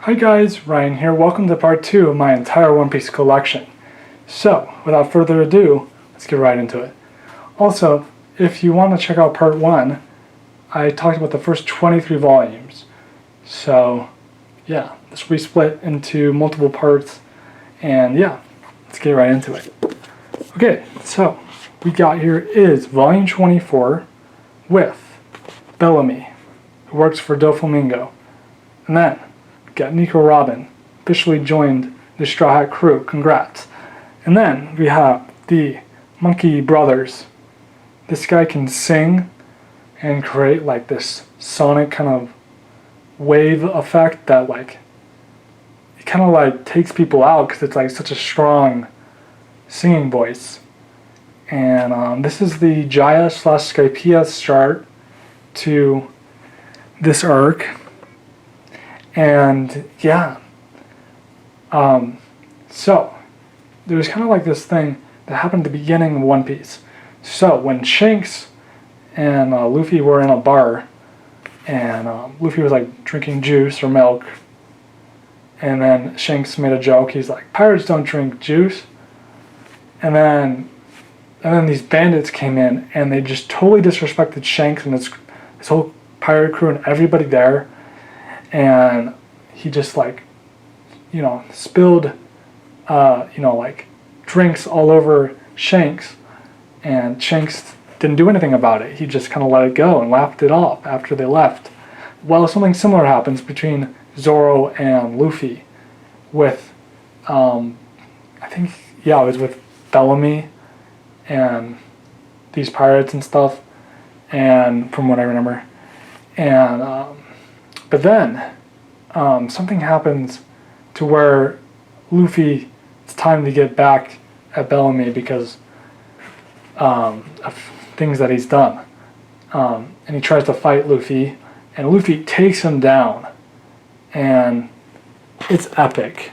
Hi guys, Ryan here. Welcome to part 2 of my entire One Piece collection. So, without further ado, let's get right into it. Also, if you want to check out part 1, I talked about the first 23 volumes. So, yeah, this will be split into multiple parts, and yeah, let's get right into it. Okay, so, we got here is volume 24 with Bellamy, who works for Doflamingo. And then, got Nico Robin, officially joined the Straw Hat crew, congrats. And then we have the Monkey Brothers. This guy can sing and create like this sonic kind of wave effect that like, it kind of like takes people out because it's like such a strong singing voice. And this is the Jaya / Skypiea start to this arc. And yeah, so there's kind of like this thing that happened at the beginning of One Piece. So when Shanks and Luffy were in a bar, and Luffy was like drinking juice or milk, and then Shanks made a joke. He's like, "Pirates don't drink juice," and then these bandits came in and they just totally disrespected Shanks and his whole pirate crew and everybody there. And he just like, spilled, like drinks all over Shanks, and Shanks didn't do anything about it. He just kind of let it go and laughed it off after they left. Well, something similar happens between Zoro and Luffy with, I think, yeah, it was with Bellamy and these pirates and stuff, and from what I remember. And, but then, something happens to where Luffy, it's time to get back at Bellamy because of things that he's done. And he tries to fight Luffy, and Luffy takes him down. And it's epic.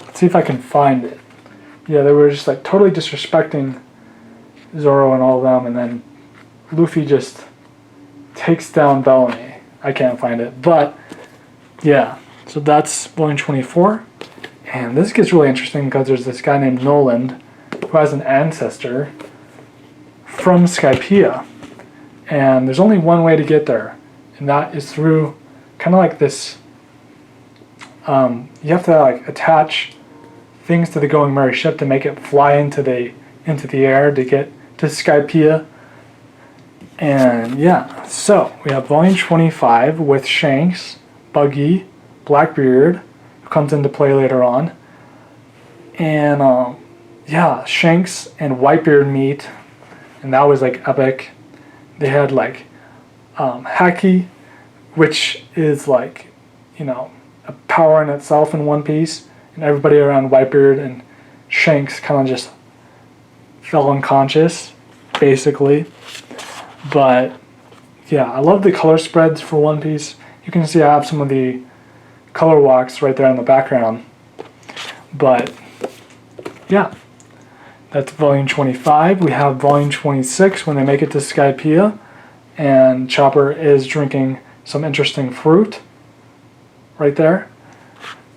Let's see if I can find it. Yeah, they were just like totally disrespecting Zoro and all of them, and then Luffy just takes down Bellamy. I can't find it, but yeah, so that's volume 24, and this gets really interesting because there's this guy named Noland who has an ancestor from Skypiea, and there's only one way to get there, and that is through kind of like this, you have to like attach things to the Going Merry ship to make it fly into the air to get to Skypiea. And yeah, so we have volume 25 with Shanks, Buggy, Blackbeard, who comes into play later on. And yeah, Shanks and Whitebeard meet, and that was like epic. They had like Haki, which is like, a power in itself in One Piece, and everybody around Whitebeard and Shanks kind of just fell unconscious, basically. But yeah, I love the color spreads for One Piece. You can see I have some of the color walks right there in the background. But yeah, that's volume 25. We have volume 26 when they make it to Skypiea, and Chopper is drinking some interesting fruit right there.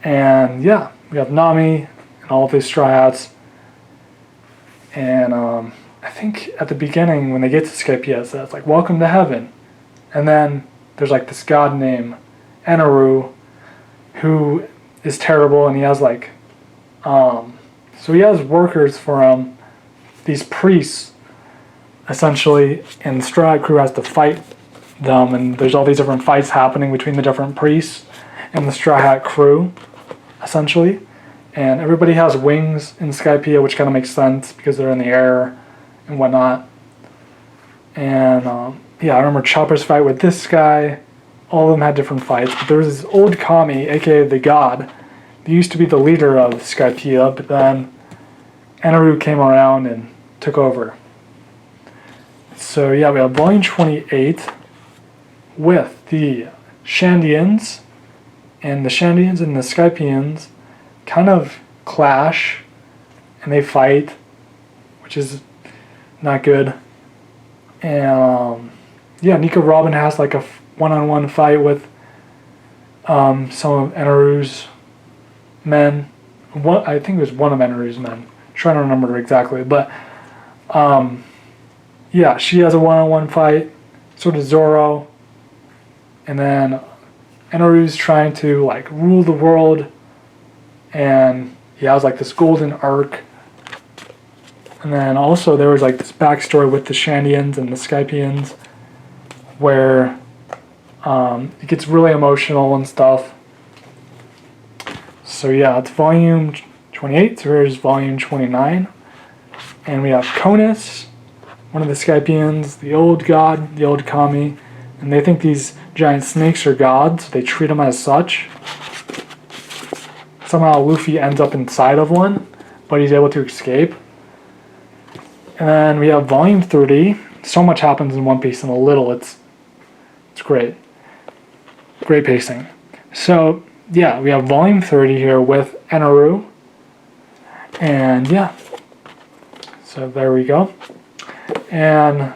And yeah, we have Nami and all of these Straw Hats. And I think at the beginning when they get to Skypiea, it says like, "Welcome to heaven." And then there's like this god named Eneru who is terrible, and he has like, so he has workers for him, these priests, essentially, and the Straw Hat crew has to fight them, and there's all these different fights happening between the different priests and the Straw Hat crew, essentially. And everybody has wings in Skypiea, which kind of makes sense because they're in the air and whatnot. And yeah, I remember Chopper's fight with this guy. All of them had different fights, but there was this old Kami, aka the god, that used to be the leader of Skypiea, but then Eneru came around and took over. So yeah, we have volume 28 with the Shandians, and the Shandians and the Skypieans kind of clash, and they fight, which is not good. And yeah, Nico Robin has like a one-on-one fight with some of Eneru's men. I think it was one of Eneru's men. I'm trying to remember exactly, but yeah, she has a one-on-one fight. So does Zoro, and then Eneru's trying to like rule the world, and he has like this golden arc. And then also there was like this backstory with the Shandians and the Skypians, where it gets really emotional and stuff. So yeah, it's volume 28, so here's volume 29. And we have Conus, one of the Skypians, the old god, the old kami, and they think these giant snakes are gods. They treat them as such. Somehow Luffy ends up inside of one, but he's able to escape. And then we have volume 30. So much happens in One Piece in a little. It's great. Great pacing. So yeah, we have volume 30 here with Eneru. And yeah. So there we go. And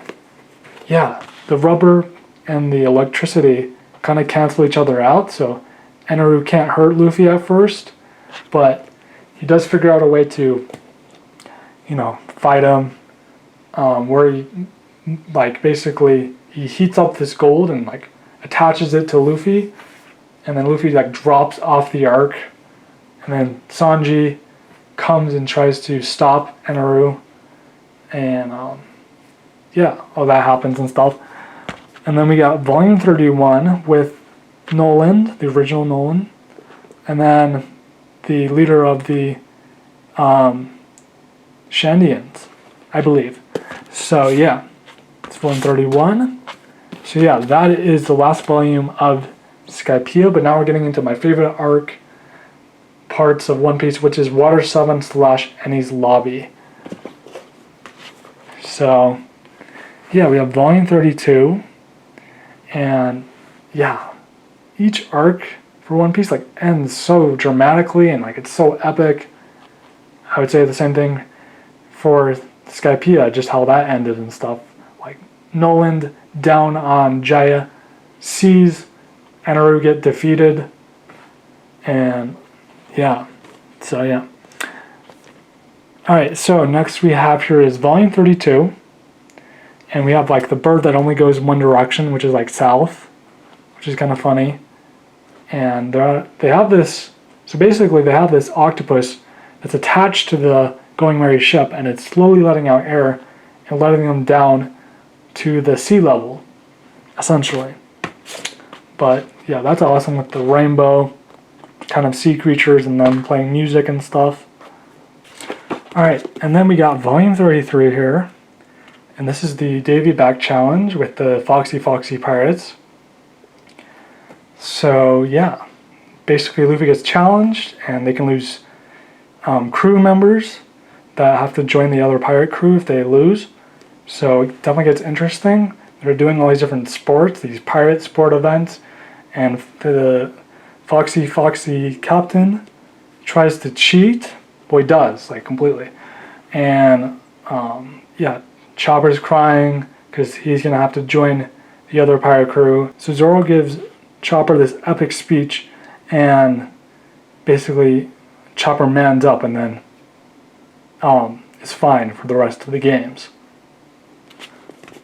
yeah, the rubber and the electricity kind of cancel each other out. So Eneru can't hurt Luffy at first, but he does figure out a way to, fight him. Where he, like, basically he heats up this gold and like attaches it to Luffy, and then Luffy like drops off the arc, and then Sanji comes and tries to stop Eneru, and yeah, all that happens and stuff. And then we got volume 31 with Noland, the original Noland, and then the leader of the Shandians, I believe. So yeah, it's volume 31. So yeah, that is the last volume of Skypiea, but now we're getting into my favorite arc parts of One Piece, which is Water 7 / Enies Lobby. So yeah, we have volume 32, and yeah, each arc for One Piece like ends so dramatically and like it's so epic. I would say the same thing for Skypiea, just how that ended and stuff. Like Noland down on Jaya, sees Eneru get defeated, and yeah, so yeah. Alright, so next we have here is volume 32, and we have like the bird that only goes one direction, which is like south, which is kind of funny. And they have this, so basically they have this octopus that's attached to the Going Merry ship, and it's slowly letting out air and letting them down to the sea level, essentially. But yeah, that's awesome with the rainbow kind of sea creatures and them playing music and stuff. Alright, and then we got volume 33 here, and this is the Davy Back Challenge with the Foxy Pirates. So yeah, basically Luffy gets challenged, and they can lose crew members that have to join the other pirate crew if they lose. So it definitely gets interesting. They're doing all these different sports, these pirate sport events, and the Foxy captain tries to cheat. Well, he does, like, completely. And yeah, Chopper's crying because he's gonna have to join the other pirate crew. So Zoro gives Chopper this epic speech, and basically Chopper mans up and then is fine for the rest of the games.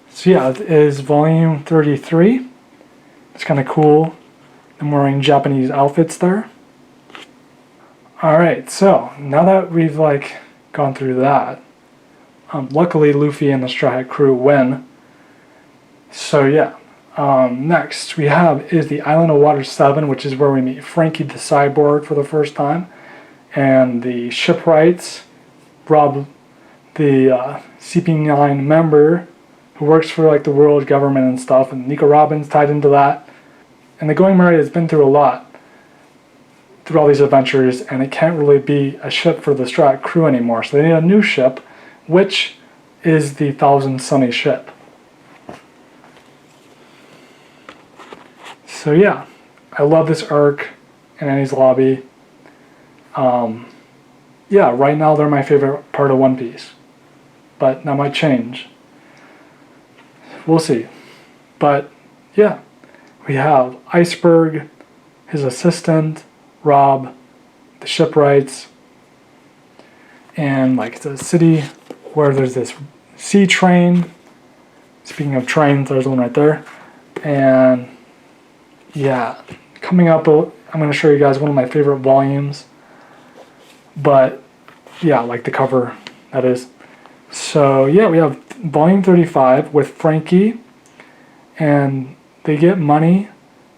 So yeah, it is volume 33. It's kind of cool. I'm wearing Japanese outfits there. Alright, so now that we've like gone through that, luckily Luffy and the Straw Hat crew win. So yeah, next we have is the Island of Water 7, which is where we meet Frankie the Cyborg for the first time, and the shipwrights rob the CP9 member who works for like the world government and stuff, and Nico Robin's tied into that. And the Going Merry has been through a lot through all these adventures, and it can't really be a ship for the Straw Hat crew anymore, so they need a new ship, which is the Thousand Sunny ship. So yeah, I love this arc in Enies Lobby. Yeah, right now they're my favorite part of One Piece, but that might change. We'll see. But yeah, we have Iceberg, his assistant, Rob, the shipwrights, and like the city where there's this sea train. Speaking of trains, there's one right there. And yeah, coming up, I'm going to show you guys one of my favorite volumes. But yeah, like the cover, that is. So yeah, we have volume 35 with Frankie, and they get money,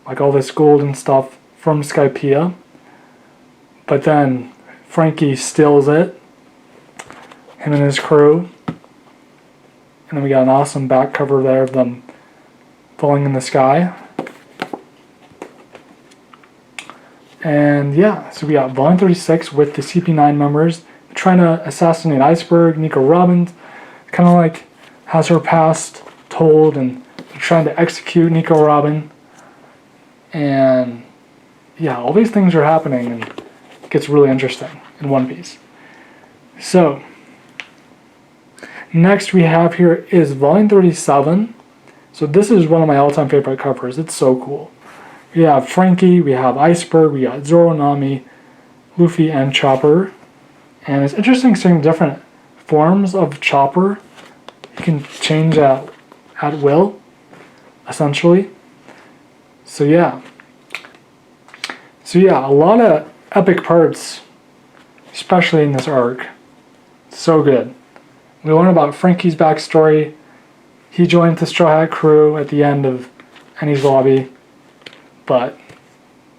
like all this gold and stuff, from Skypiea. But then Frankie steals it, him and his crew. And then we got an awesome back cover there of them falling in the sky. And yeah, so we got volume 36 with the CP9 members trying to assassinate Iceberg. Nico Robbins kind of like has her past told, and they're trying to execute Nico Robin. And yeah, all these things are happening, and it gets really interesting in One Piece. So next we have here is volume 37. So this is one of my all-time favorite covers. It's so cool. We have Frankie, we have Iceberg, we got Zoro, Nami, Luffy, and Chopper. And it's interesting seeing different forms of Chopper. You can change at will, essentially. So yeah, a lot of epic parts, especially in this arc. So good. We learn about Frankie's backstory. He joined the Straw Hat crew at the end of Enies Lobby. But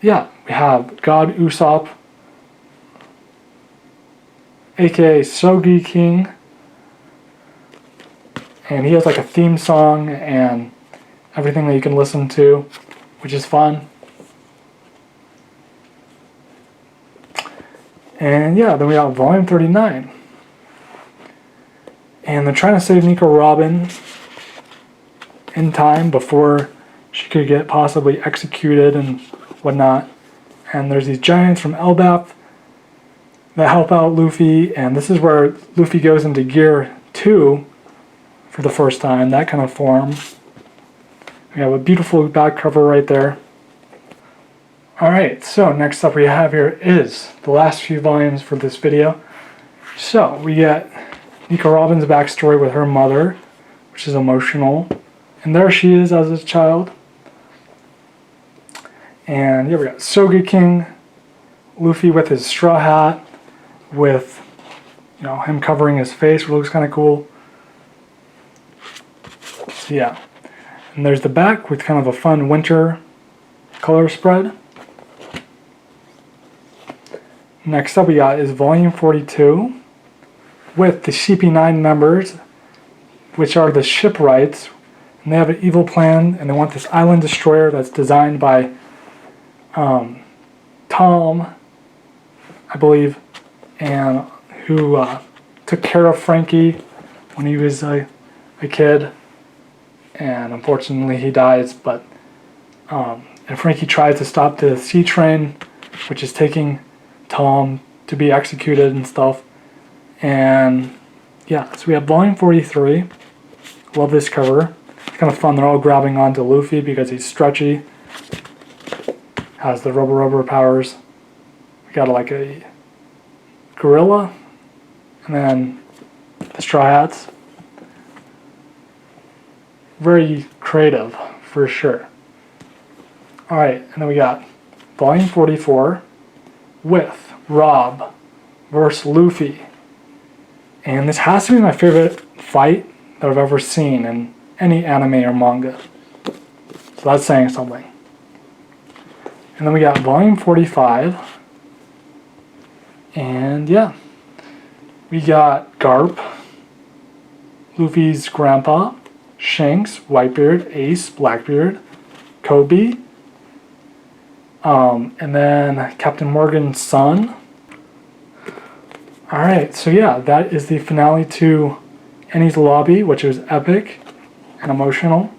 yeah, we have God Usopp, aka Sogi King, and he has like a theme song and everything that you can listen to, which is fun. And yeah, then we got volume 39. And they're trying to save Nico Robin in time before she could get possibly executed and whatnot. And there's these giants from Elbaf that help out Luffy, and this is where Luffy goes into Gear 2 for the first time, that kind of form. We have a beautiful back cover right there. Alright, so next up we have here is the last few volumes for this video. So we get Nico Robin's backstory with her mother, which is emotional. And there she is as a child. And yeah, we got Soga King, Luffy with his straw hat, with him covering his face, which looks kind of cool. So yeah, and there's the back with kind of a fun winter color spread. Next up we got is volume 42 with the CP9 members, which are the shipwrights, and they have an evil plan, and they want this island destroyer that's designed by Tom, I believe, and who took care of Frankie when he was a kid, and unfortunately he dies. But and Frankie tries to stop the sea train, which is taking Tom to be executed and stuff. And yeah, so we have volume 43. Love this cover. It's kind of fun. They're all grabbing onto Luffy because he's stretchy, has the rubber powers. We got like a gorilla, and then the Straw Hats. Very creative, for sure. Alright, and then we got volume 44 with Rob versus Luffy. And this has to be my favorite fight that I've ever seen in any anime or manga. So that's saying something. And then we got volume 45. And yeah, we got Garp, Luffy's grandpa, Shanks, Whitebeard, Ace, Blackbeard, Kobe, and then Captain Morgan's son. Alright, so yeah, that is the finale to Enies Lobby, which was epic and emotional.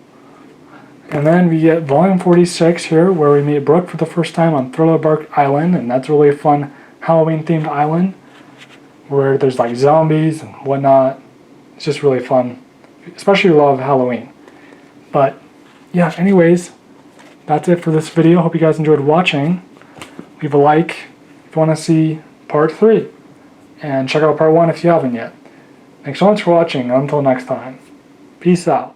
And then we get volume 46 here, where we meet Brooke for the first time on Thriller Bark Island, and that's really a fun Halloween-themed island, where there's like zombies and whatnot. It's just really fun, especially if you love Halloween. But yeah, anyways, that's it for this video. Hope you guys enjoyed watching. Leave a like if you want to see part 3. And check out part 1 if you haven't yet. Thanks so much for watching, and until next time, peace out.